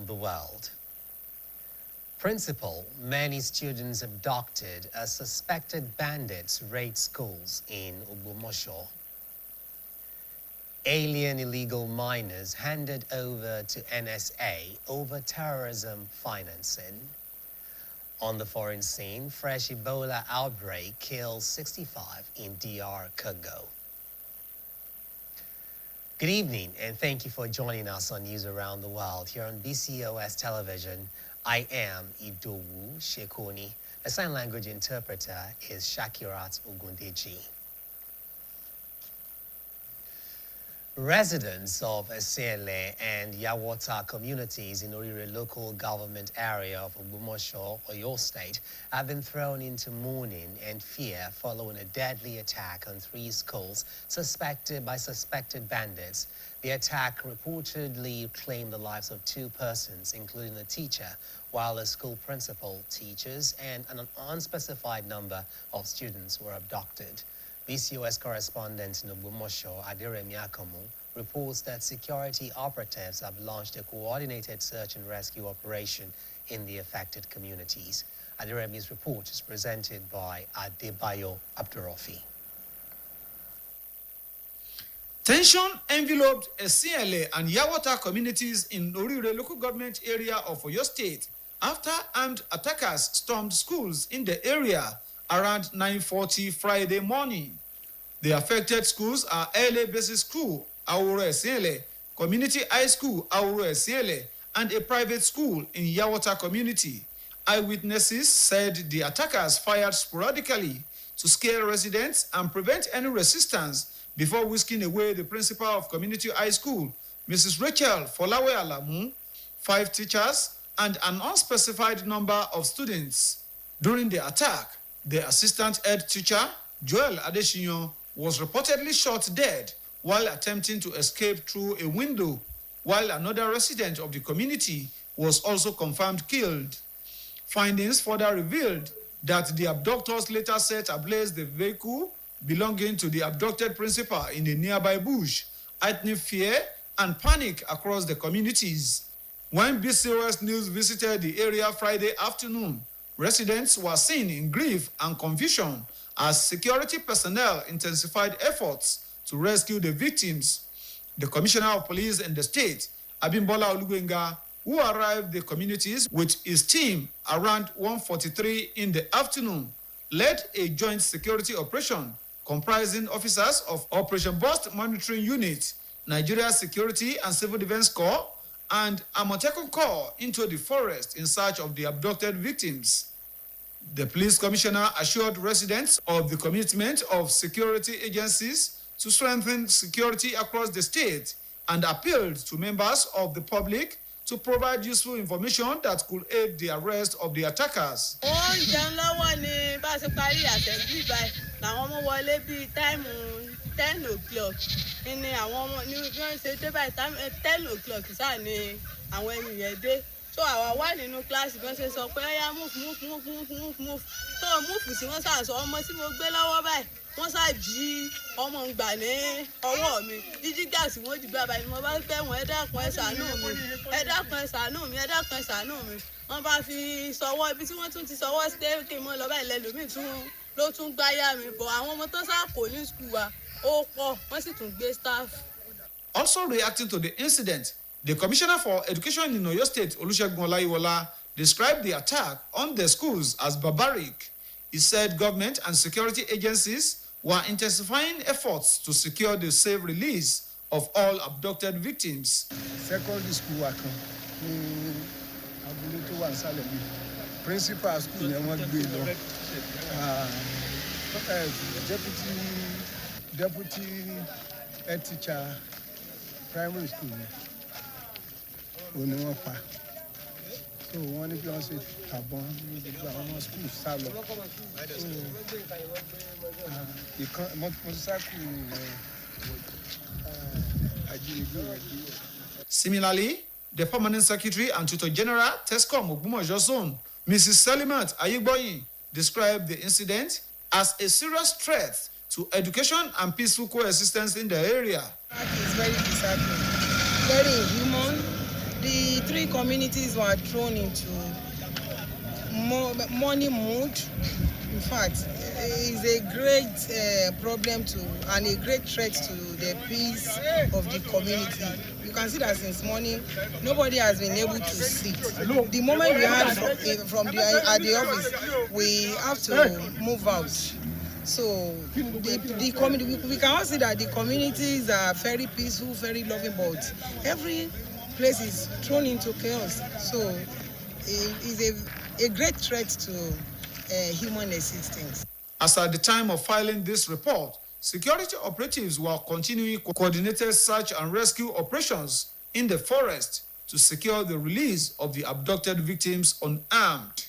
the world. Principal, many students abducted as suspected bandits raid schools in Ogbomoso. Alien illegal miners handed over to NSA over terrorism financing. On the foreign scene, fresh Ebola outbreak kills 65 in DR Congo. Good evening, and thank you for joining us on News Around the World here on BCOS television. I am Idowu Shekoni. The sign language interpreter is Shakirat Ogundeji. Residents of Esiele and Yawota communities in Orire local government area of Ogbomoso, Oyo State, have been thrown into mourning and fear following a deadly attack on 3 schools suspected bandits. The attack reportedly claimed the lives of 2 persons, including a teacher, while a school principal, teachers, and an unspecified number of students were abducted. BCOS correspondent in Ogbomoso, Aderemi Akomu, reports that security operatives have launched a coordinated search and rescue operation in the affected communities. Aderemi's report is presented by Adebayo Abdurrafi. Tension enveloped Esiele and Yawota communities in Orire local government area of Oyo State after armed attackers stormed schools in the area around 9:40 Friday morning. The affected schools are LA Basic School, Awuro Esiele, Community High School, Awuro Esiele, and a private school in Yawota community. Eyewitnesses said the attackers fired sporadically to scare residents and prevent any resistance before whisking away the principal of Community High School, Mrs. Rachel Folawe Alamu, 5 teachers, and an unspecified number of students. During the attack, the assistant head teacher, Joel Adeshinyo, was reportedly shot dead while attempting to escape through a window, while another resident of the community was also confirmed killed. Findings further revealed that the abductors later set ablaze the vehicle belonging to the abducted principal in a nearby bush, heightening fear and panic across the communities. When BCOS News visited the area Friday afternoon, residents were seen in grief and confusion as security personnel intensified efforts to rescue the victims. The Commissioner of Police in the state, Abimbola Olugbenga, who arrived the communities with his team around 1:43 in the afternoon, led a joint security operation comprising officers of Operation Burst Monitoring Unit, Nigeria Security and Civil Defense Corps, and Amotekun Corps into the forest in search of the abducted victims. The police commissioner assured residents of the commitment of security agencies to strengthen security across the state and appealed to members of the public to provide useful information that could aid the arrest of the attackers. So our one in class is going to say, so move. So move sí wọ́n sá sọ ọmọ tí mo gbé lọ́wọ́ báyìí. Wọ́n sá jí ọmọ ń gbà ní ọwọ́ mi. Jíjí gáàsì wọ́n jí bàbá ni mo bá fẹ́ wọn ẹ dákun ẹ ṣàánú mi. Wọ́n bá fi sọwọ́ ibi tí wọ́n tún ti sọwọ́ sí kí mo lọ báyìí lẹ́lòmíì ló tún gbáyà mi bọ̀. Àwọn ọmọ tó sá kò ní skul wa ó pọ̀ wọ́n sì tún gbé staff. Also reacting to the incident, the Commissioner for Education in Oyo State, Olusegun Olayiwola, described the attack on the schools as barbaric. He said government and security agencies were intensifying efforts to secure the safe release of all abducted victims. Secondary school worker, principal school, deputy head teacher, primary school. So one of us is Tabon, the school salon. Similarly, the Permanent Secretary and Tutor General, TESCOM Ogbomoso Zone, Mrs. Salimat Ayigboyin, described the incident as a serious threat to education and peaceful coexistence in the area. That is very disheartening, very inhuman. The three communities were thrown into money mood. In fact, it's a great problem and a great threat to the peace of the community. You can see that since morning, nobody has been able to sit. The moment we had at the office, we have to move out. So the community, we can all see that the communities are very peaceful, very loving, but every place is thrown into chaos. So it is a great threat to human existence. As at the time of filing this report, security operatives were continuing coordinated search and rescue operations in the forest to secure the release of the abducted victims unarmed.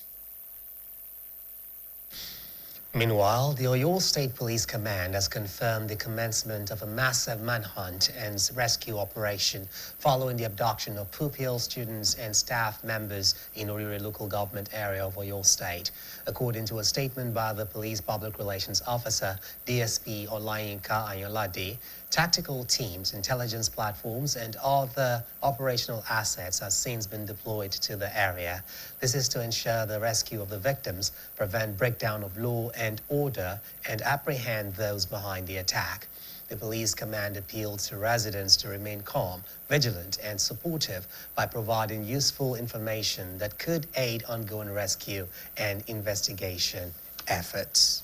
Meanwhile, the Oyo State Police Command has confirmed the commencement of a massive manhunt and rescue operation following the abduction of pupils, students and staff members in Orire local government area of Oyo State. According to a statement by the police public relations officer, DSP Olayinka Ayolade, tactical teams, intelligence platforms, and other operational assets have since been deployed to the area. This is to ensure the rescue of the victims, prevent breakdown of law and order, and apprehend those behind the attack. The police command appealed to residents to remain calm, vigilant, and supportive by providing useful information that could aid ongoing rescue and investigation efforts.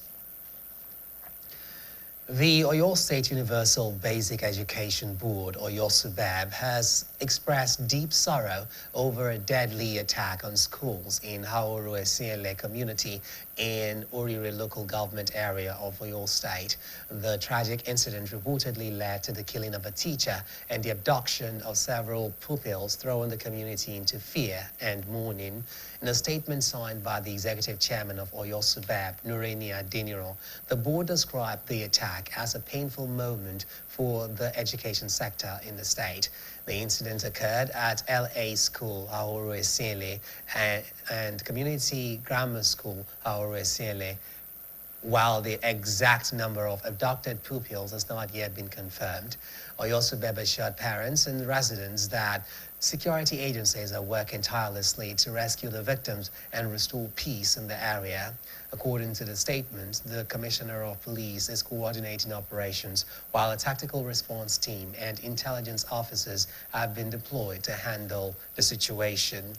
The Oyo State Universal Basic Education Board, Oyo SUBEB, has expressed deep sorrow over a deadly attack on schools in Haoro Esiele community in Orire local government area of Oyo State. The tragic incident reportedly led to the killing of a teacher and the abduction of several pupils, throwing the community into fear and mourning. In a statement signed by the executive chairman of Oyo SUBEB, Nureni Adeniro, the board described the attack as a painful moment for the education sector in the state. The incident occurred at LA School, Haoro Esiele, and Community Grammar School, Haoro Esiele, while the exact number of abducted pupils has not yet been confirmed. Oyo SUBEB assured parents and residents that security agencies are working tirelessly to rescue the victims and restore peace in the area. According to the statement, the Commissioner of Police is coordinating operations, while a tactical response team and intelligence officers have been deployed to handle the situation.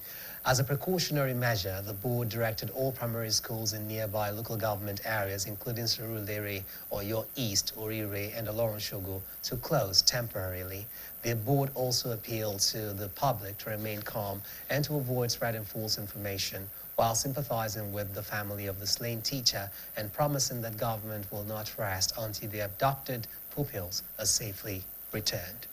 As a precautionary measure, the board directed all primary schools in nearby local government areas, including Surulere, Oyo East, Orire, and Olorunshogo, to close temporarily. The board also appealed to the public to remain calm and to avoid spreading false information, while sympathizing with the family of the slain teacher and promising that government will not rest until the abducted pupils are safely returned.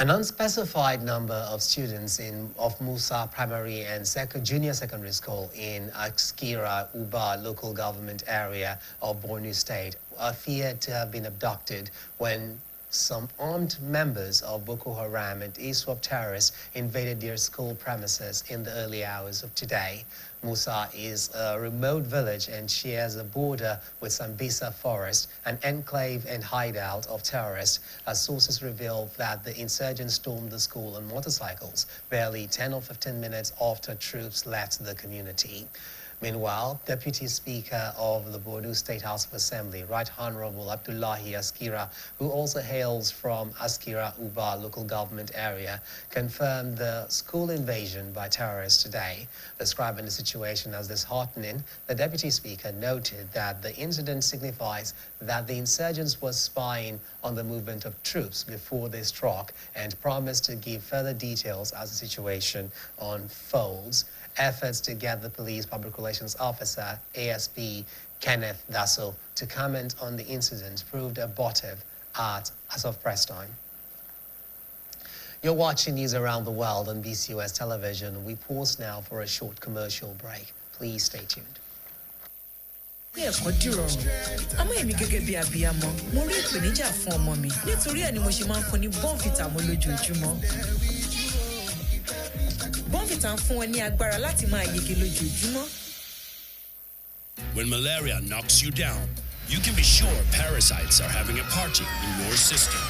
An unspecified number of students of Musa Primary and Junior Secondary School in Askira Uba local government area of Borno State are feared to have been abducted when some armed members of Boko Haram and ISWAP terrorists invaded their school premises in the early hours of today. Musa is a remote village and shares a border with Sambisa Forest, an enclave and hideout of terrorists, as sources reveal that the insurgents stormed the school on motorcycles barely 10 or 15 minutes after troops left the community. Meanwhile, Deputy Speaker of the Borno State House of Assembly, Right Honorable Abdullahi Askira, who also hails from Askira Uba local government area, confirmed the school invasion by terrorists today. Describing the situation as disheartening, the Deputy Speaker noted that the incident signifies that the insurgents were spying on the movement of troops before they struck and promised to give further details as the situation unfolds. Efforts to get the police public relations officer, ASP Kenneth Dasso, to comment on the incident proved abortive as of press time. You're watching News Around the World on BCOS television. We pause now for a short commercial break. Please stay tuned. Ẹ̀kọ́ dìrọ̀rùn. Àmọ́ èmi gẹ́gẹ́ bí abiyamọ, mo rí ìpèníjà fún ọmọ mi. Nítorí ẹ̀ ni mo ṣe máa ń fún ní Bonvita mo lójoojúmọ́. Bonvita ń fún wọn ní agbára láti máa yege lójoojúmọ́. When malaria knocks you down, you can be sure parasites are having a party in your system.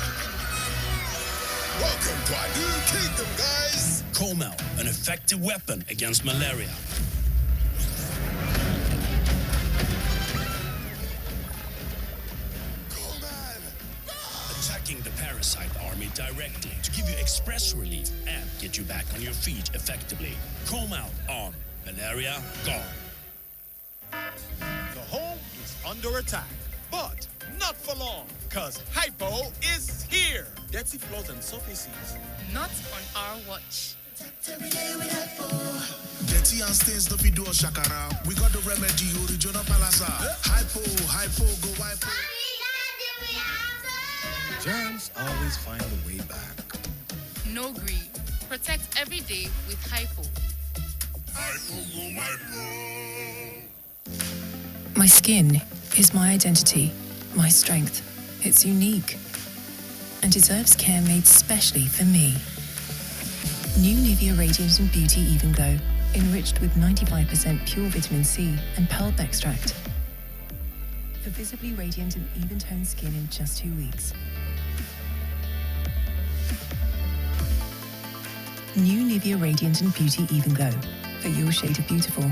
Welcome to our new kingdom, guys. Comel, an effective weapon against malaria. Attacking the parasite army directly to give you express relief and get you back on your feet effectively. Comel on malaria gone. The home is under attack, but not for long, because Hypo is here. Dirty floors and surfaces. Not on our watch. Dirty and stains don't be do shakara. We got the remedy, original palasa. Hypo, go hypo. Germs always find a way back. No green. Protect every day with Hypo. My skin is my identity, my strength. It's unique and deserves care made specially for me. New Nivea Radiant and Beauty Even Glow, enriched with 95% pure vitamin C and pulp extract. For visibly radiant and even-toned skin in just 2 weeks. New Nivea Radiant and Beauty Even Glow, for your shade of beautiful.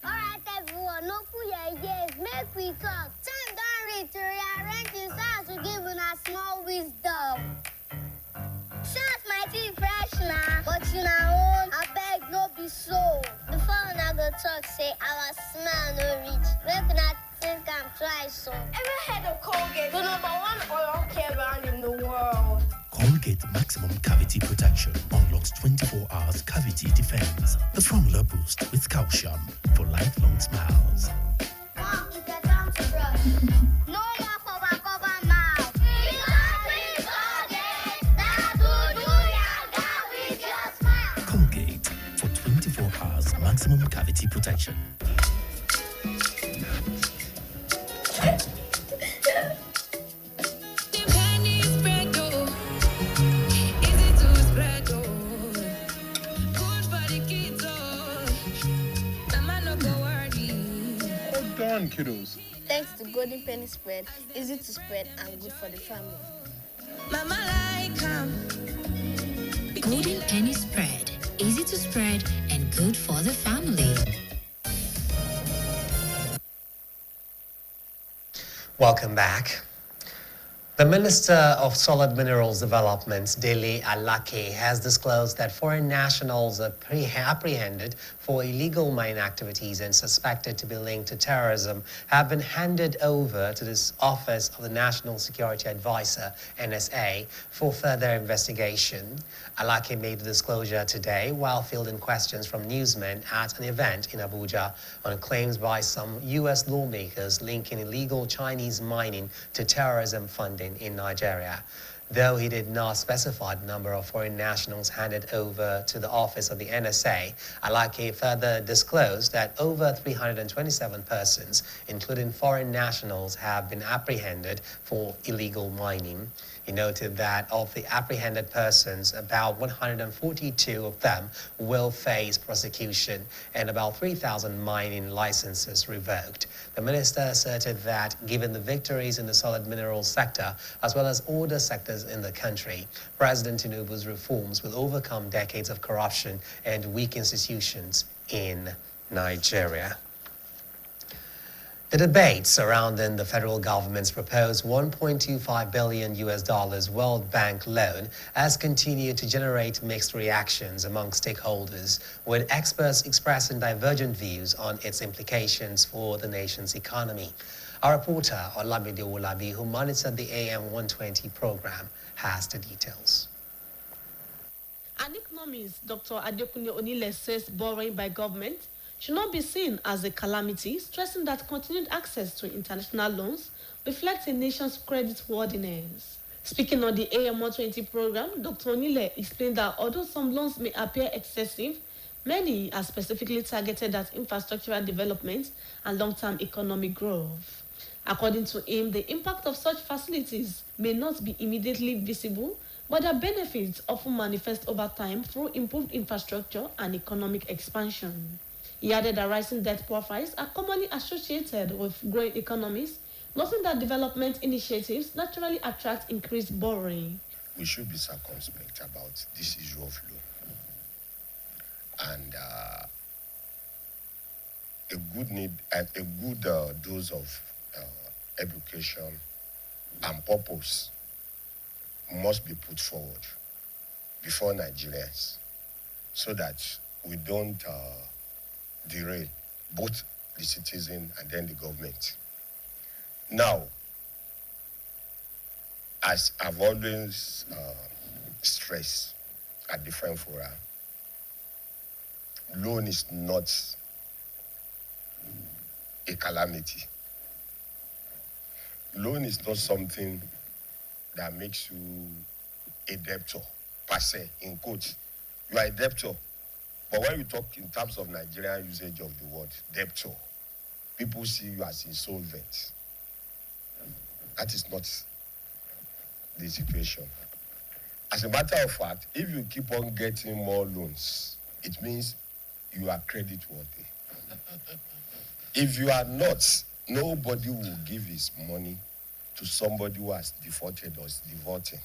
Alright everyone, no put your ideas, make we talk. Time don't reach to rearrange this house to give una small wisdom. Shout my teeth fresh now, but you know own, I beg no be so. Before una go talk, say our smell no reach. Make una think I'm twice so. Ever heard of Colgate, the #1 oral care brand in the world? Colgate Maximum Cavity Protection unlocks 24 hours cavity defense. The formula boost with calcium for lifelong smiles. Mom, it's a time to brush. No more cover mouth. Because we Colgate, that will do yaga with your smile. Colgate for 24 hours maximum cavity protection. Kiddos. Thanks to Golden Penny Spread, easy to spread and good for the family. Mama like Golden Penny Spread, easy to spread and good for the family. Welcome back. The Minister of Solid Minerals Development, Dele Alake, has disclosed that foreign nationals are apprehended for illegal mining activities and suspected to be linked to terrorism have been handed over to this Office of the National Security Advisor, NSA, for further investigation. Alake made the disclosure today while fielding questions from newsmen at an event in Abuja on claims by some U.S. lawmakers linking illegal Chinese mining to terrorism funding in Nigeria. Though he did not specify the number of foreign nationals handed over to the office of the NSA, Alake further disclosed that over 327 persons, including foreign nationals, have been apprehended for illegal mining. He noted that of the apprehended persons, about 142 of them will face prosecution and about 3,000 mining licenses revoked. The minister asserted that given the victories in the solid minerals sector, as well as other sectors in the country, President Tinubu's reforms will overcome decades of corruption and weak institutions in Nigeria. The debate surrounding the federal government's proposed $1.25 billion World Bank loan has continued to generate mixed reactions among stakeholders, with experts expressing divergent views on its implications for the nation's economy. Our reporter, Olamide Olabi, who monitored the AM 120 program, has the details. An economist, Dr. Adekunle Onile, says borrowing by government should not be seen as a calamity, stressing that continued access to international loans reflects a nation's creditworthiness. Speaking on the AM 120 program, Dr. Onile explained that although some loans may appear excessive, many are specifically targeted at infrastructural development and long-term economic growth. According to him, the impact of such facilities may not be immediately visible, but their benefits often manifest over time through improved infrastructure and economic expansion. He added that rising debt profiles are commonly associated with growing economies, noting that development initiatives naturally attract increased borrowing. we should be circumspect about this issue of loan. And a good dose of education and purpose must be put forward before Nigerians, so that we don't derail both the citizen and then the government. Now, as I've always stressed at different fora, loan is not a calamity. Loan is not something that makes you a debtor, per se, in quotes. You are a debtor. But when you talk in terms of Nigerian usage of the word debtor, people see you as insolvent. That is not the situation. As a matter of fact, if you keep on getting more loans, it means you are credit worthy. If you are not, nobody will give his money to somebody who has defaulted or is defaulting.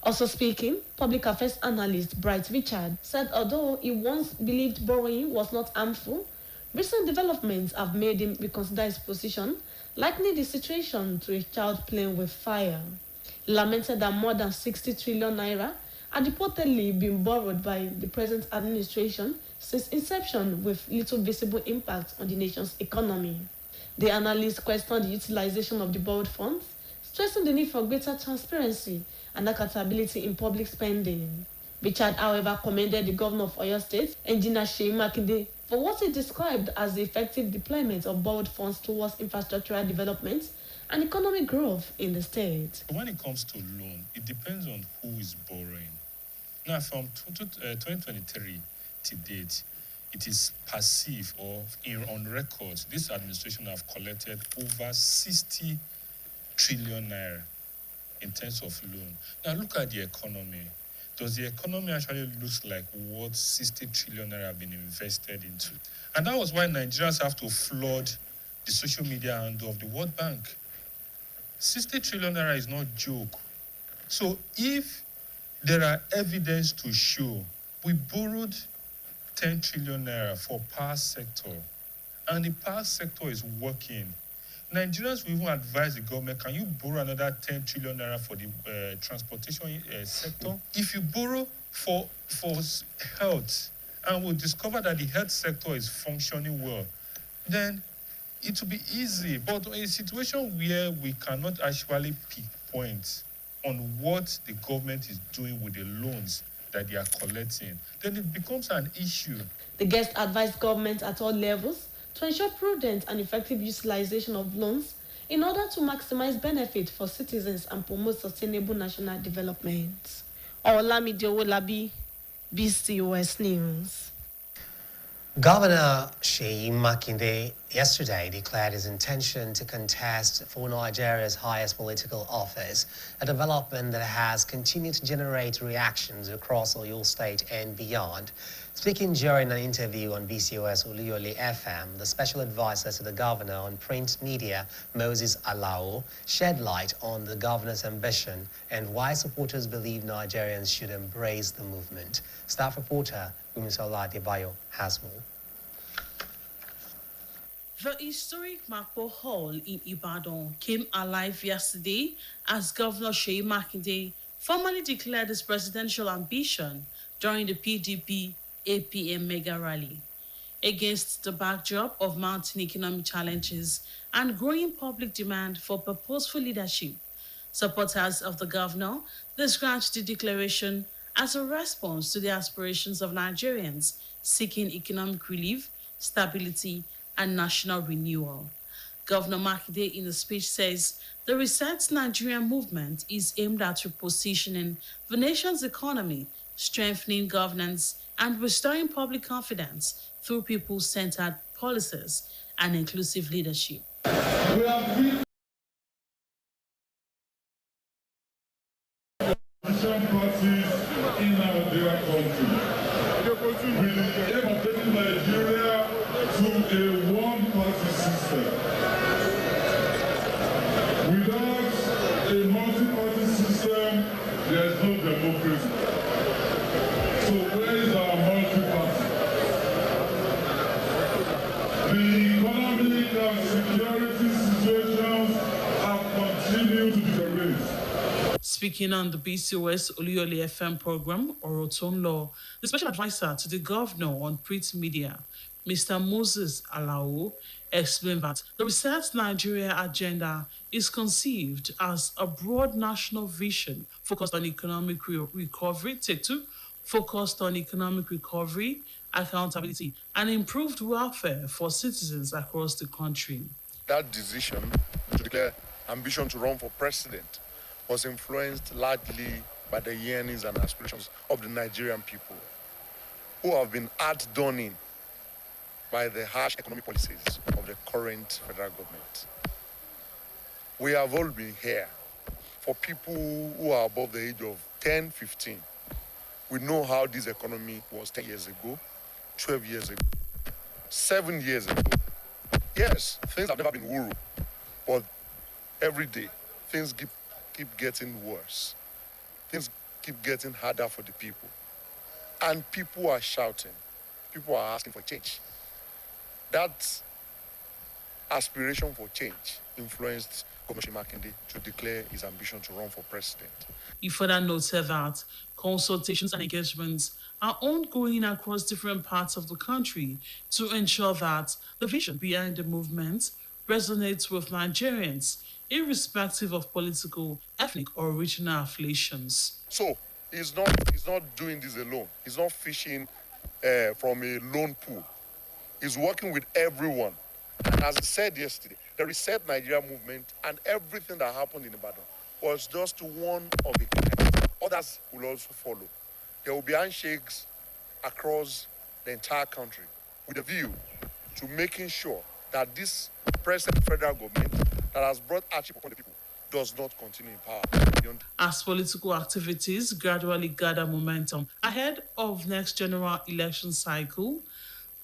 Also speaking, public affairs analyst Bright Richard said although he once believed borrowing was not harmful, recent developments have made him reconsider his position, likening the situation to a child playing with fire. He lamented that more than 60 trillion naira had reportedly been borrowed by the present administration since inception, with little visible impact on the nation's economy. The analyst questioned the utilization of the borrowed funds, stressing the need for greater transparency and accountability in public spending. Richard, however, commended the governor of Oyo State, Engineer Seyi Makinde, for what he described as the effective deployment of borrowed funds towards infrastructural development and economic growth in the state. When it comes to loan, it depends on who is borrowing. Now, from 2023 to date, it is perceived or on record, this administration have collected over 60 trillion naira in terms of loan. Now, look at the economy. Does the economy actually look like what 60 trillion naira have been invested into? And that was why Nigerians have to flood the social media handle of the World Bank. 60 trillion naira is not a joke. So if there are evidence to show we borrowed 10 trillion naira for power sector, and the power sector is working, Nigerians will even advise the government, can you borrow another 10 trillion naira for the transportation sector? If you borrow for health, and we'll discover that the health sector is functioning well, then it will be easy. But in a situation where we cannot actually pinpoint on what the government is doing with the loans that they are collecting, then it becomes an issue. The guest advised government at all levels to ensure prudent and effective utilization of loans in order to maximize benefit for citizens and promote sustainable national development. Olamide Owolabi, BCOS News. Governor Seyi Makinde yesterday declared his intention to contest for Nigeria's highest political office, a development that has continued to generate reactions across Oyo State and beyond. Speaking during an interview on BCOS Oluyole FM, the special advisor to the governor on print media, Moses Alao, shed light on the governor's ambition and why supporters believe Nigerians should embrace the movement. Staff reporter Umisola Adebayo has more. The historic Makpo Hall in Ibadan came alive yesterday as Governor Seyi Makinde formally declared his presidential ambition during the PDP APM mega rally. Against the backdrop of mounting economic challenges and growing public demand for purposeful leadership, supporters of the governor described the declaration as a response to the aspirations of Nigerians seeking economic relief, stability, and national renewal. Governor Makinde in the speech says the Reset Nigeria movement is aimed at repositioning the nation's economy, strengthening governance, and restoring public confidence through people-centered policies and inclusive leadership. We have parties in our country. With the aim of taking Nigeria to a one-party system. Without a multi-party system, there is Speaking on the BCOS Oluyole FM program, Orotonlo, the special advisor to the governor on print media, Mr. Moses Alao, explained that the Reset Nigeria agenda is conceived as a broad national vision focused on economic recovery, take two, focused on economic recovery, accountability, and improved welfare for citizens across the country. That decision to declare ambition to run for president was influenced largely by the yearnings and aspirations of the Nigerian people, who have been outdone in by the harsh economic policies of the current federal government. We have all been here. For people who are above the age of 10, 15, we know how this economy was 10 years ago, 12 years ago, 7 years ago. Yes, things have never been woo, but every day, things keep getting worse. Things keep getting harder for the people. And people are shouting. People are asking for change. That aspiration for change influenced Governor Makinde to declare his ambition to run for president. He further noted that consultations and engagements are ongoing across different parts of the country to ensure that the vision behind the movement resonates with Nigerians, irrespective of political, ethnic, or regional affiliations. So he's not doing this alone. He's not fishing from a lone pool. He's working with everyone. And as I said yesterday, the Reset Nigeria movement and everything that happened in Ibadan was just one of a kind. Others will also follow. There will be handshakes across the entire country with a view to making sure that this present federal government that has brought hardship upon the people does not continue in power. As political activities gradually gather momentum ahead of next general election cycle,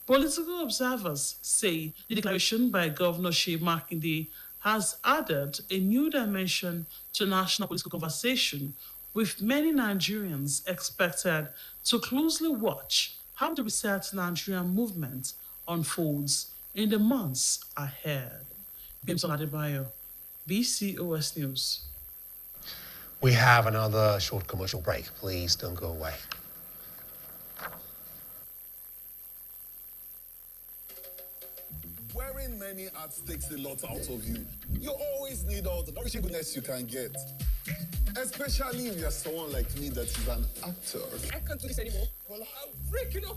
political observers say the declaration by Governor Seyi Makinde has added a new dimension to national political conversation, with many Nigerians expected to closely watch how the Reset Nigeria movement unfolds in the months ahead. Bimson Adebayo, BCOS News. We have another short commercial break. Please don't go away. Wearing many hats takes a lot out of you. You always need all the nourishing goodness you can get. Especially if you're someone like me that is an actor. I can't do this anymore. Voila. I'm breaking up.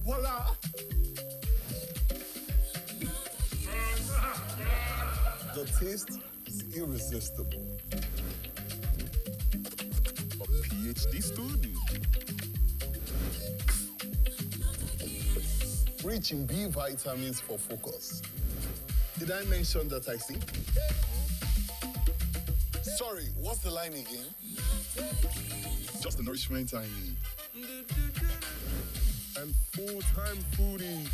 Voila! The taste is irresistible. A PhD student. Rich in B vitamins for focus. Did I mention that I sing? Sorry, what's the line again? Just the nourishment I need. And full-time foodie.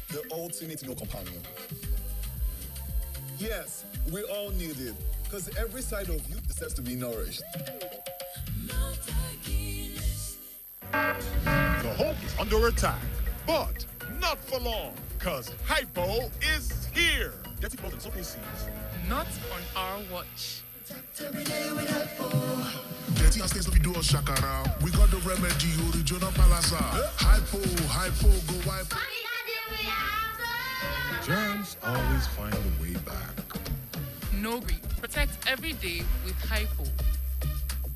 The ultimate meal companion. Yes, we all need it, because every side of you deserves to be nourished. The hope is under attack, but not for long, because Hypo is here. Dirty clothes and soap seeds. Not on our watch. Dirty and stains of video shakara. We got the remedy, original palasa. Hypo, go wipe. Germs always find a way back. No green. Protect every day with Hypo.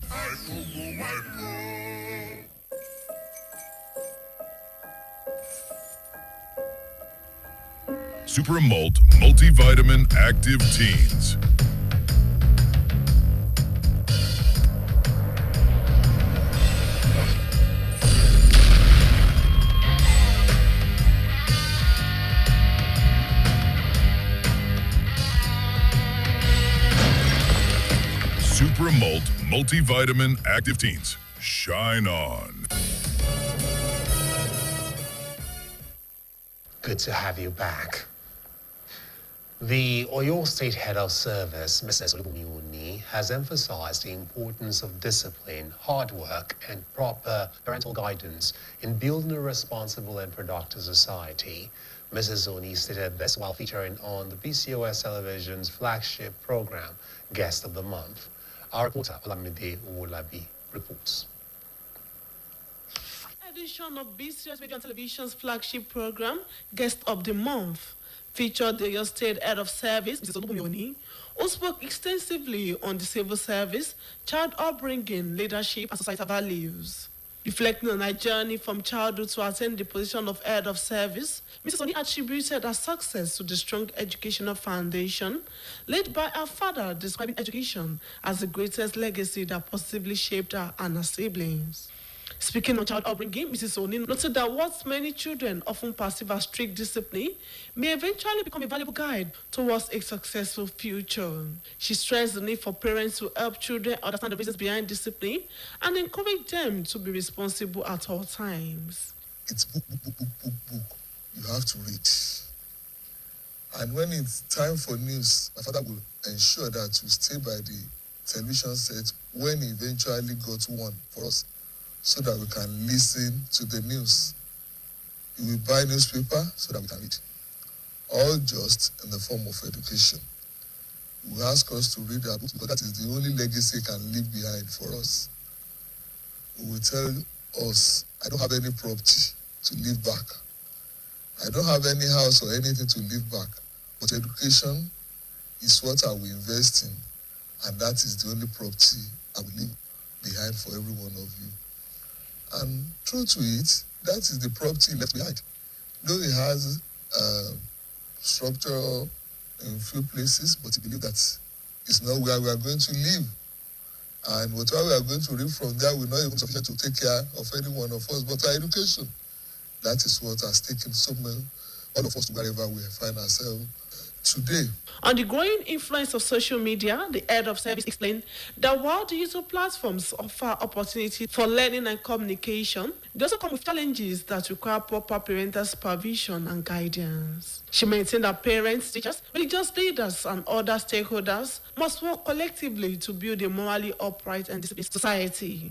Hypo, go hypo. Super Malt Multivitamin Active Teens. Super Malt Multivitamin Active Teens. Shine on. Good to have you back. The Oyo State Head of Service, Mrs. Oluwumi, has emphasized the importance of discipline, hard work, and proper parental guidance in building a responsible and productive society. Mrs. Oni stated this while featuring on the BCOS television's flagship program, Guest of the Month. Our reporter, Olamide Uwolabi, reports. Edition of BCOS Radio and Television's flagship program, Guest of the Month, featured the Oyo State Head of Service, Mrs. Olubumi, who spoke extensively on the civil service, child upbringing, leadership, and societal values. Reflecting on her journey from childhood to attain the position of Head of Service, Mrs. Oni attributed her success to the strong educational foundation laid by her father, describing education as the greatest legacy that positively shaped her and her siblings. Speaking on child upbringing, Mrs. Oni noted that what many children often perceive as strict discipline may eventually become a valuable guide towards a successful future. She stressed the need for parents to help children understand the reasons behind discipline and encourage them to be responsible at all times. It's book. You have to read. And when it's time for news, my father will ensure that we stay by the television set when he eventually got one for us, so that we can listen to the news. We will buy newspaper so that we can read. All just in the form of education. We ask us to read our books because that is the only legacy he can leave behind for us. He will tell us, I don't have any property to leave back. I don't have any house or anything to leave back. But education is what I will invest in, and that is the only property I will leave behind for every one of you. And true to it, that is the property left behind. Though he has structure in few places, but he believes that it's not where we are going to live. And whatever we are going to live from there will not even sufficient to take care of any one of us, but our education. That is what has taken all of us to wherever we find ourselves today. On the growing influence of social media, the Head of Service explained that while digital platforms offer opportunities for learning and communication, they also come with challenges that require proper parental supervision and guidance. She maintained that parents, teachers, religious leaders, and other stakeholders must work collectively to build a morally upright and disciplined society.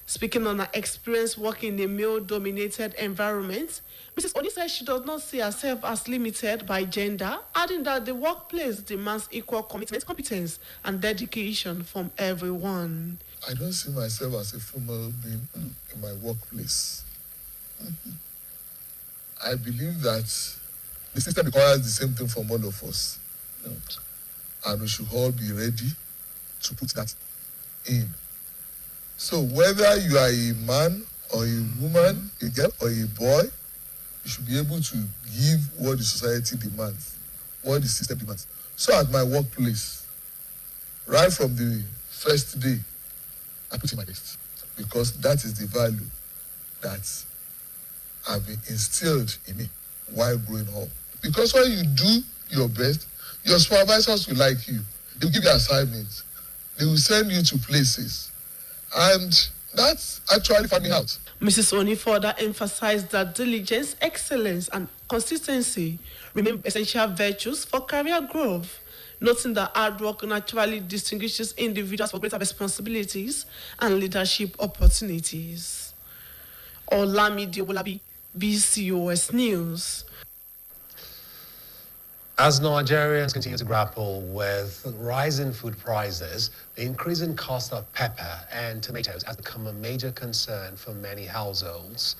Speaking on her experience working in a male-dominated environment, Mrs. Oni said she does not see herself as limited by gender, adding that the workplace demands equal commitment, competence, and dedication from everyone. I don't see myself as a female being in my workplace. I believe that the system requires the same thing from all of us. And we should all be ready to put that in. So whether you are a man or a woman, a girl or a boy, you should be able to give what the society demands, what the system demands. So at my workplace, right from the first day, I put in my best, because that is the value that have been instilled in me while growing up. Because when you do your best, your supervisors will like you. They will give you assignments. They will send you to places. And that's actually finding out. Mrs. Oni further emphasized that diligence, excellence, and consistency remain essential virtues for career growth, noting that hard work naturally distinguishes individuals for greater responsibilities and leadership opportunities. Olamide Uwolabi, BCOS News. As Nigerians continue to grapple with rising food prices, the increasing cost of pepper and tomatoes has become a major concern for many households.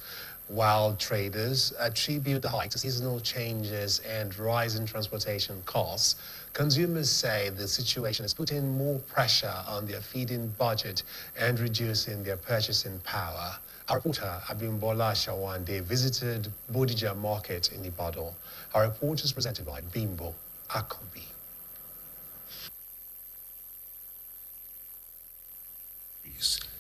While traders attribute the hike to seasonal changes and rising transportation costs, consumers say the situation is putting more pressure on their feeding budget and reducing their purchasing power. Our reporter Abimbola Shawande visited Bodija Market in Ibadan. Our report is presented by Bimbo Akombi.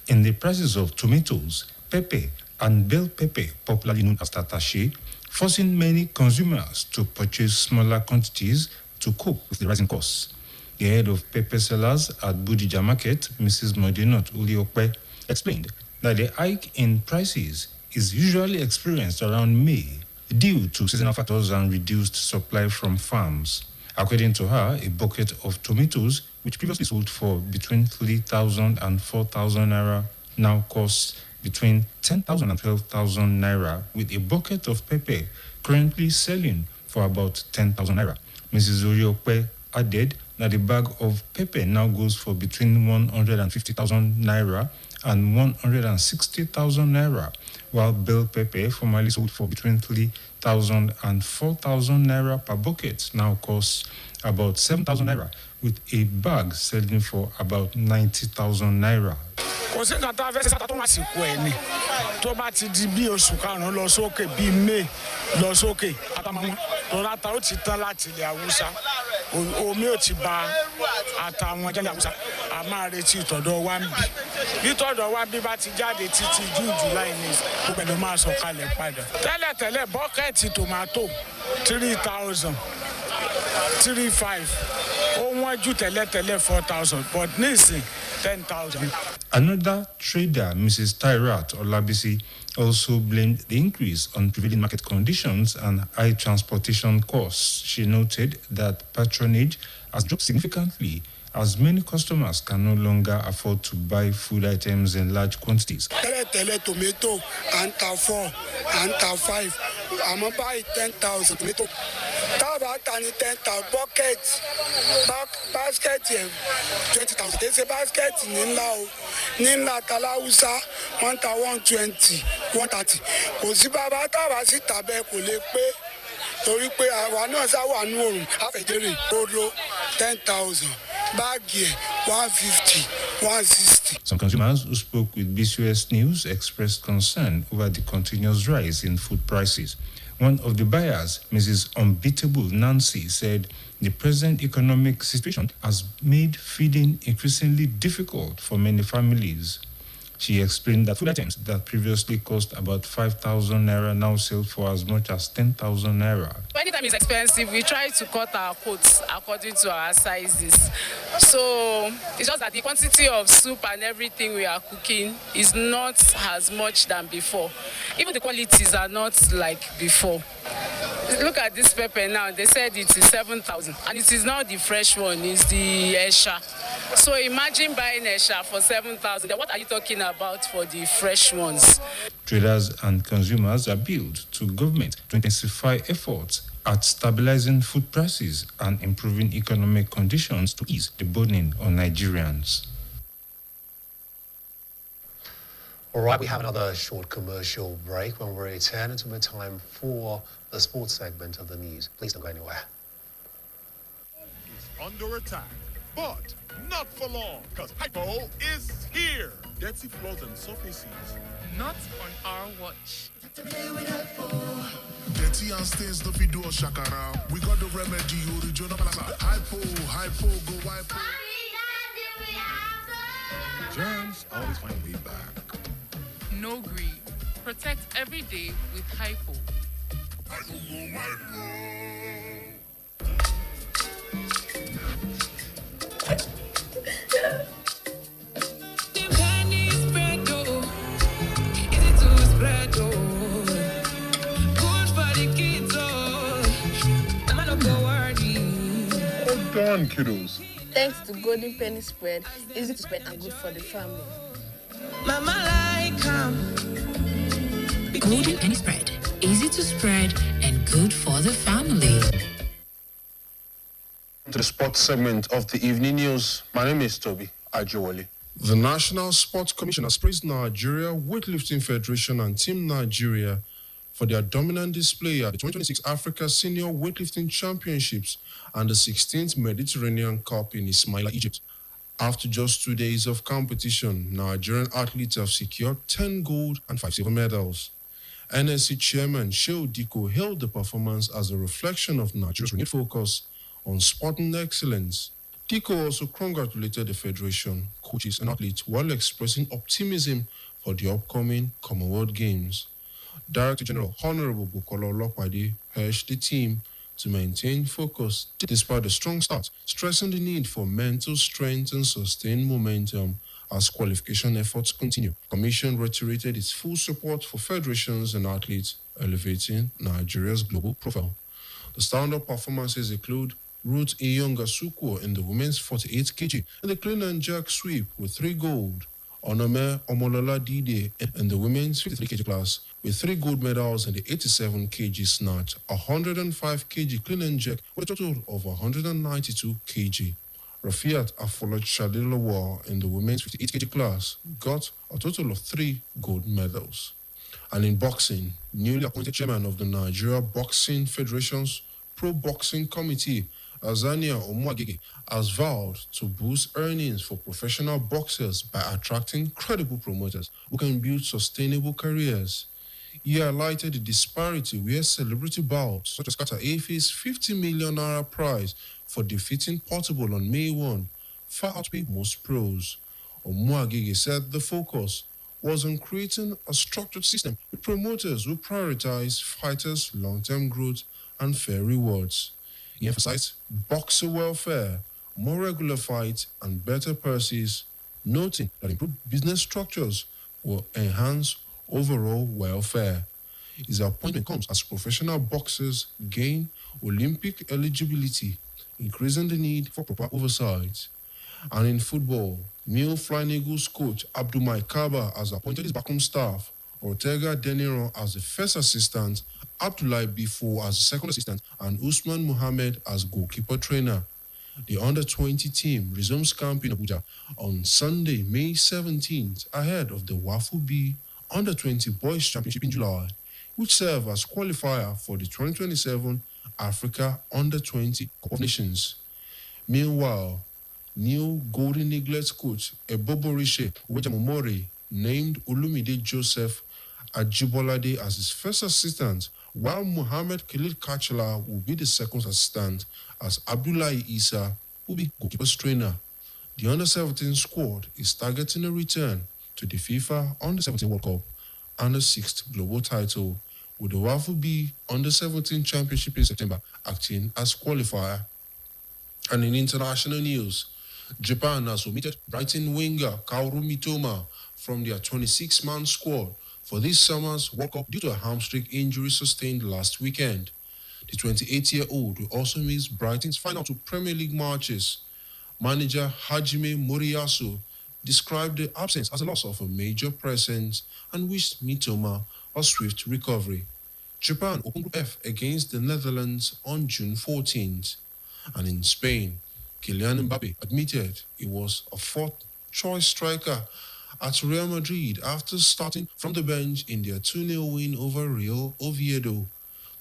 In the prices of tomatoes, pepper, and bell pepper, popularly known as tatache, forcing many consumers to purchase smaller quantities to cope with the rising costs. The head of pepper sellers at Bodija Market, Mrs. Modinot Uliope, explained that the hike in prices is usually experienced around May due to seasonal factors and reduced supply from farms. According to her, a bucket of tomatoes, which previously sold for between 3,000 and 4,000 naira, now costs between 10,000 and 12,000 naira, with a bucket of pepper currently selling for about 10,000 naira. Mrs. Oriope added that the bag of pepper now goes for between 150,000 naira and 160,000 naira, while bell pepper, formerly sold for between 3,000 and 4,000 naira per bucket, now costs about 7,000 naira, with a bag selling for about 90,000 naira. kò sí nǹkan tá a fẹ́ ṣe tó máa sì kú ẹ̀ ni tó bá ti di bí oṣù karùn-ún lọ sókè bíi may lọ sókè àtàwọn lọ́la ta ó ti tán láti ilẹ̀ haúsá omi ò ti ba àtàwọn jẹ́lẹ̀ haúsá a máa retí ìtọ̀dọ̀ wa ń bì bí tọ̀dọ̀ wa bí bá ti jáde títí june july ní gbogbo ẹ̀ ló máa sọ kalẹ̀ padà tẹ́lẹ̀tẹ́lẹ̀ bọ́kẹ́ẹ̀tì tòmátò 3,000 3,500 ó wọ́n jù tẹ́lẹ̀tẹ́lẹ̀ 4,000 but nísìn 10,000. Another trader, Mrs. Tyrat Olabisi, also blamed the increase on prevailing market conditions and high transportation costs. She noted that patronage has dropped significantly as many customers can no longer afford to buy food items in large quantities. Tẹ́lẹ̀tẹ́lẹ̀ tomato à ń ta 4 à ń ta 5 àmọ́ báyìí 10,000 tomato tábà ta ní 10,000 bucket basket yẹn 20,000 kì í ṣe basket ní ńlá o ní ńlá taláwùsá wọ́n ta 120 130 kò sí bàbá tábà sí tàbẹ́ kò lè pé torí pé àwa náà sáwà nú òrùn àfẹ̀jẹ̀rẹ̀ rodo 10,000 báàgì ẹ̀ 150 160. Some consumers who spoke with BCOS News expressed concern over the continuous rise in food prices. One of the buyers, Mrs. Unbeatable Nancy, said the present economic situation has made feeding increasingly difficult for many families. She explained that food items that previously cost about 5,000 naira now sell for as much as 10,000 naira. Anytime it's expensive, we try to cut our quotes according to our sizes. So it's just that the quantity of soup and everything we are cooking is not as much than before. Even the qualities are not like before. Look at this pepper now. They said it is 7,000, and it is not the fresh one, it's the Esha. So imagine buying Esha for 7,000. Then what are you talking about for the fresh ones? Traders and consumers appealed to government to intensify efforts at stabilizing food prices and improving economic conditions to ease the burden on Nigerians. All right, we have another short commercial break. When we return, it's time for the sports segment of the news. Please don't go anywhere. It's under attack, but not for long, because Hypo is here. Dirty floors and surfaces. Not on our watch. Dirty and stains no fit do us shakara. We got the remedy, original palasa. Hypo, go hypo. Germs always find a way back. No greed. Protect every day with Hypo. Done, kiddos. Thanks to Golden Penny Spread, easy to spread and good for the family. Mama like Golden Penny Spread, easy to spread and good for the family. To the sports segment of the evening news. My name is Toby Ajewole. The National Sports Commission has praised Nigeria Weightlifting Federation and Team Nigeria for their dominant display at the 2026 Africa Senior Weightlifting Championships and the 16th Mediterranean Cup in Ismaila, Egypt. After just 2 days of competition, Nigerian athletes have secured 10 gold and 5 silver medals. NSC Chairman Shehu Diko hailed the performance as a reflection of Nigeria's renewed focus on sporting excellence. Diko also congratulated the federation, coaches and athletes while expressing optimism for the upcoming Commonwealth Games. Director General Honorable Bukola Olopade urged the team to maintain focus despite the strong start, stressing the need for mental strength and sustained momentum as qualification efforts continue. The Commission reiterated its full support for federations and athletes, elevating Nigeria's global profile. The stand-up performances include Ruth Iyonga Suko in the women's 48 kg and the clean and jerk sweep with 3 gold. Onome Omolola Dide in the women's 53 kg class with 3 gold medals in the 87 kg snatch, 105 kg clean and jerk, with a total of 192 kg. Rafiat Afolac in the women's 58 kg class got a total of 3 gold medals. And in boxing, newly appointed chairman of the Nigeria Boxing Federation's Pro Boxing Committee, Azania Omuagege, has vowed to boost earnings for professional boxers by attracting credible promoters who can build sustainable careers. He highlighted the disparity where celebrity bouts such as Kata Efe's 50 million naira prize for defeating Portable on May 1 far outweigh most pros. Omuagege said the focus was on creating a structured system with promoters who prioritize fighters' long-term growth and fair rewards. He emphasized boxer welfare, more regular fights, and better purses, noting that improved business structures will enhance overall welfare. His appointment comes as professional boxers gain Olympic eligibility, increasing the need for proper oversight. And in football, New Flying Eagles coach Abdulmai Kaba has appointed his backroom staff, Ortega Deniro as the first assistant, Abdullahi Bifo as the second assistant, and Usman Mohammed as goalkeeper trainer. The under-20 team resumes camp in Abuja on Sunday, May 17th, ahead of the Wafu B Under-20 Boys Championship in July, which serve as qualifier for the 2027 Africa Under-20 Cup of Nations. Meanwhile, new Golden Eaglets coach Eboborishe Wejamomori named Olumide Joseph Ajibolade as his first assistant, while Mohammed Khalil Kachla will be the second assistant, as Abdullahi Isa will be goalkeeper's trainer. The Under-17 squad is targeting a return to the FIFA Under-17 World Cup and the 6th global title, with the WAFU B Under-17 Championship in September acting as qualifier. And in international news, Japan has omitted Brighton winger Kaoru Mitoma from their 26-man squad for this summer's World Cup due to a hamstring injury sustained last weekend. The 28-year-old will also miss Brighton's final 2 Premier League matches. Manager Hajime Moriyasu described the absence as a loss of a major presence and wished Mitoma a swift recovery. Japan opened Group F against the Netherlands on June 14th. And in Spain, Kylian Mbappe admitted he was a fourth-choice striker at Real Madrid after starting from the bench in their 2-0 win over Real Oviedo.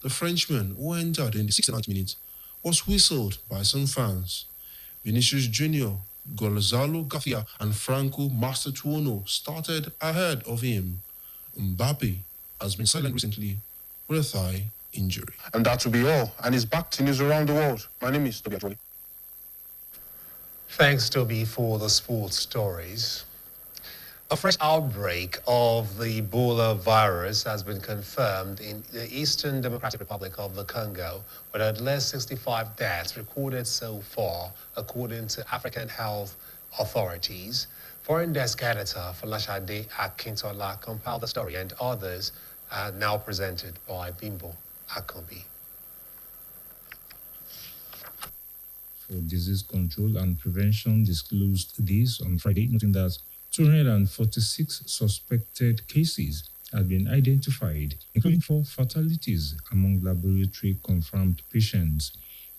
The Frenchman, who entered in the 69th minute, was whistled by some fans. Vinicius Jr., Gonzalo Garcia, and Franco Mastertuono started ahead of him. Mbappe has been silent recently with a thigh injury. And that will be all. And it's back to news around the world. My name is Toby Atwoli. Thanks, Toby, for the sports stories. A fresh outbreak of the Ebola virus has been confirmed in the Eastern Democratic Republic of the Congo, with at least 65 deaths recorded so far, according to African health authorities. Foreign desk editor Folashade Akintola compiled the story, and others are now presented by Bimbo Akobi. For Disease Control and Prevention disclosed this on Friday, noting that 246 suspected cases have been identified, including 4 fatalities among laboratory-confirmed patients.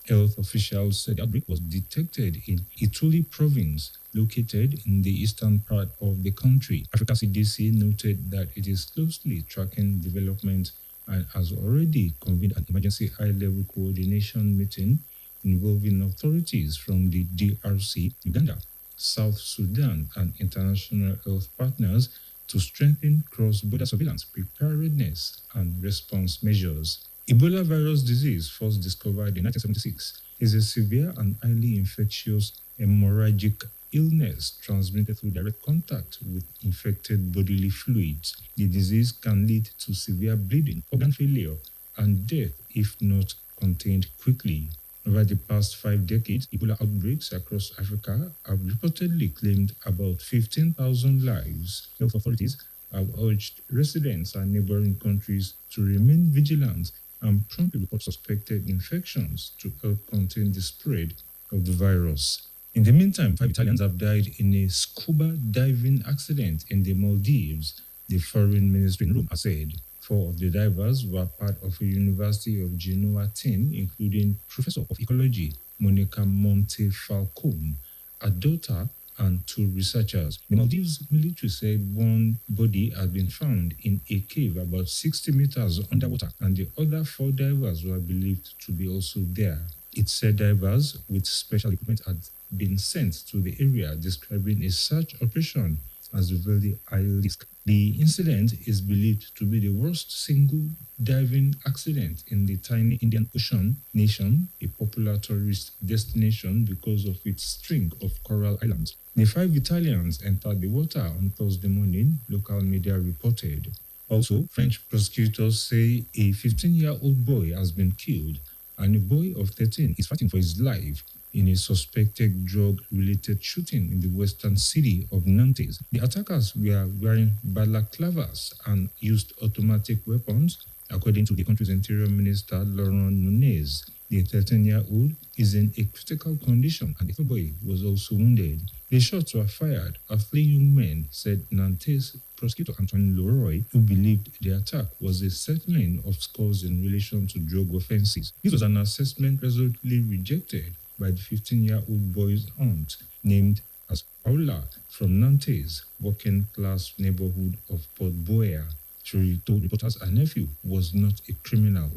Health officials said the outbreak was detected in Ituri province, located in the eastern part of the country. Africa CDC noted that it is closely tracking development and has already convened an emergency high-level coordination meeting involving authorities from the DRC, Uganda, South Sudan, and international health partners to strengthen cross-border surveillance, preparedness, and response measures. Ebola virus disease, first discovered in 1976, is a severe and highly infectious hemorrhagic illness transmitted through direct contact with infected bodily fluids. The disease can lead to severe bleeding, organ failure, and death if not contained quickly. Over the past 5 decades, Ebola outbreaks across Africa have reportedly claimed about 15,000 lives. Health authorities have urged residents and neighboring countries to remain vigilant and promptly report suspected infections to help contain the spread of the virus. In the meantime, 5 Italians have died in a scuba diving accident in the Maldives, the foreign ministry in Rome has said. 4 of the divers were part of a University of Genoa team, including Professor of Ecology Monica Montefalcone, a daughter, and 2 researchers. The Maldives military said one body had been found in a cave about 60 meters underwater, and the other 4 divers were believed to be also there. It said divers with special equipment had been sent to the area, describing a search operation as very high risk. The incident is believed to be the worst single diving accident in the tiny Indian Ocean nation, a popular tourist destination because of its string of coral islands. The 5 Italians entered the water on Thursday morning, local media reported. Also, French prosecutors say a 15-year-old boy has been killed and a boy of 13 is fighting for his life in a suspected drug-related shooting in the western city of Nantes. The attackers were wearing balaclavas and used automatic weapons, according to the country's Interior Minister, Laurent Nunez. The 13-year-old is in a critical condition and the boy was also wounded. The shots were fired at 3 young men, said Nantes prosecutor Antoine Leroy, who believed the attack was a settling of scores in relation to drug offenses. This was an assessment resolutely rejected by the 15-year-old boy's aunt, named as Paula, from Nantes' working-class neighborhood of Port Boyer. She told reporters her nephew was not a criminal.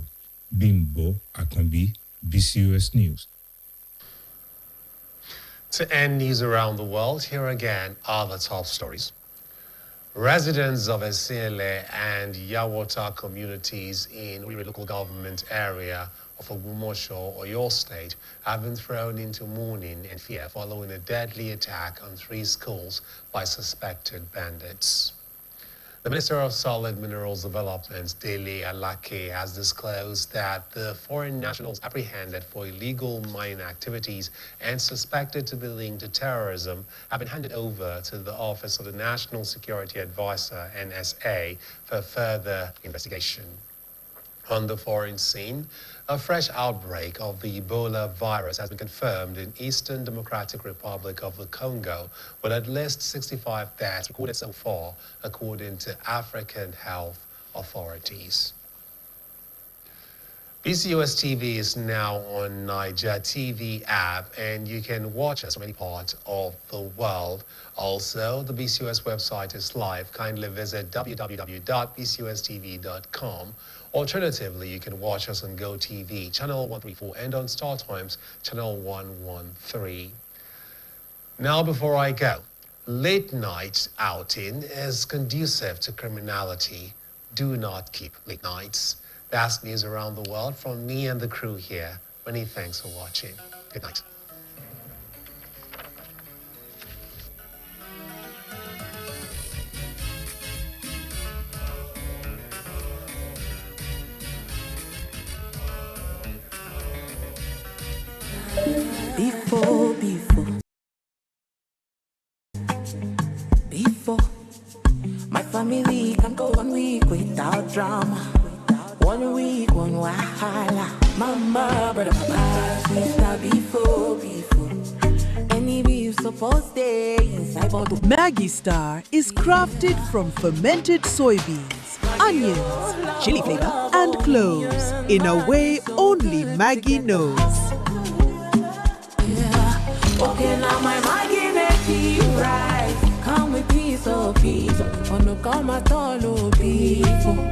Bimbo Akambi, BCOS News. To end news around the world, here again are the top stories. Residents of Esiele and Yawota communities in Owerri local government area of Ogbomoso, Oyo State, have been thrown into mourning and fear following a deadly attack on 3 schools by suspected bandits. The Minister of Solid Minerals Development, Dele Alake, has disclosed that the foreign nationals apprehended for illegal mining activities and suspected to be linked to terrorism have been handed over to the Office of the National Security Advisor, NSA, for further investigation. On the foreign scene, a fresh outbreak of the Ebola virus has been confirmed in Eastern Democratic Republic of the Congo, with at least 65 deaths recorded so far, according to African health authorities. BCOS TV is now on Niger TV app, and you can watch us from any part of the world. Also, the BCOS website is live. Kindly visit www.bcostv.com. Alternatively, you can watch us on GoTV, channel 134, and on Star Times, channel 113. Now, before I go, late night outing is conducive to criminality. Do not keep late nights. That's news around the world from me and the crew here. Many thanks for watching. Good night. Before, my family can go 1 week without drama. 1 week, 1 wahala. Mama, brother, papa, sister, before. Any beef supposed stay inside bottle. Maggi Star is crafted from fermented soybeans, onions, chili flavor, and cloves in a way only Maggi knows. Okay, now my Maggi make it right. Come with piece of peace. Oh no, come at all, oh, before.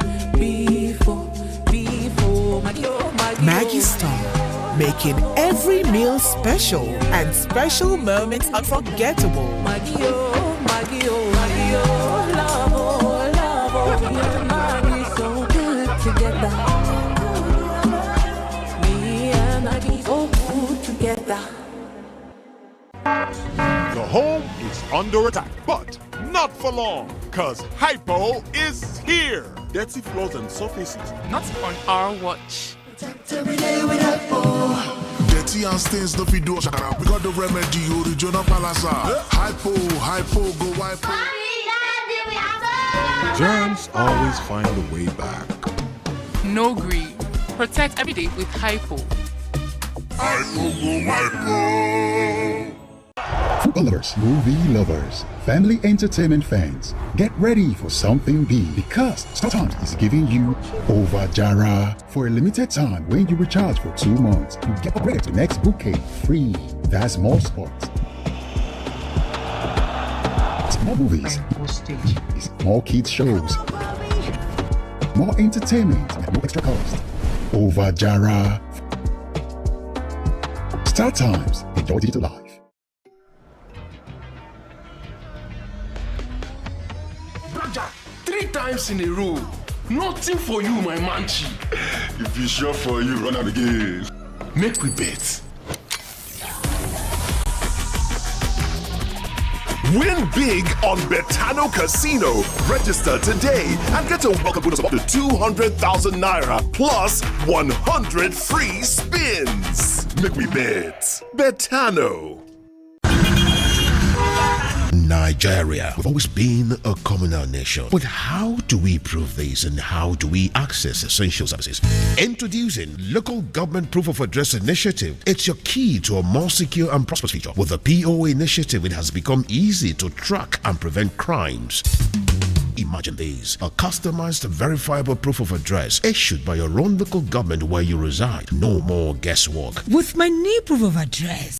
Maggi Star, making every meal special and special moments unforgettable. Maggi, love, Maggi, so good together. Me and Maggi, so good together. The home is under attack, but not for long, because Hypo is here. Dirty floors and surfaces, not on our watch. Every day with Hypo. Dirty and stains, no video shakara. We got the remedy, original palasa. Hypo, go Hypo. Germs always find a way back. No green. Protect every day with Hypo. Hypo, go Hypo. Football lovers, movie lovers, family entertainment fans, get ready for something big because StarTimes is giving you Over Jara. For a limited time, when you recharge for 2 months, you get upgraded to the next bouquet free. That's more sports, it's more movies, it's more kids shows, more entertainment and no extra cost. Over Jara. StarTimes. Enjoy digital life. 3 times in a row. Nothing for you, my manchi. If it's sure for you, run am again. Make we bet. Win big on Betano Casino. Register today and get a welcome bonus of up to 200,000 naira plus 100 free spins. Make we bet. Betano. Nigeria, we've always been a communal nation. But how do we prove this and how do we access essential services? Introducing Local Government Proof of Address Initiative. It's your key to a more secure and prosperous future. With the POA initiative, it has become easy to track and prevent crimes. Imagine this, a customized verifiable proof of address issued by your own local government where you reside. No more guesswork. With my new proof of address,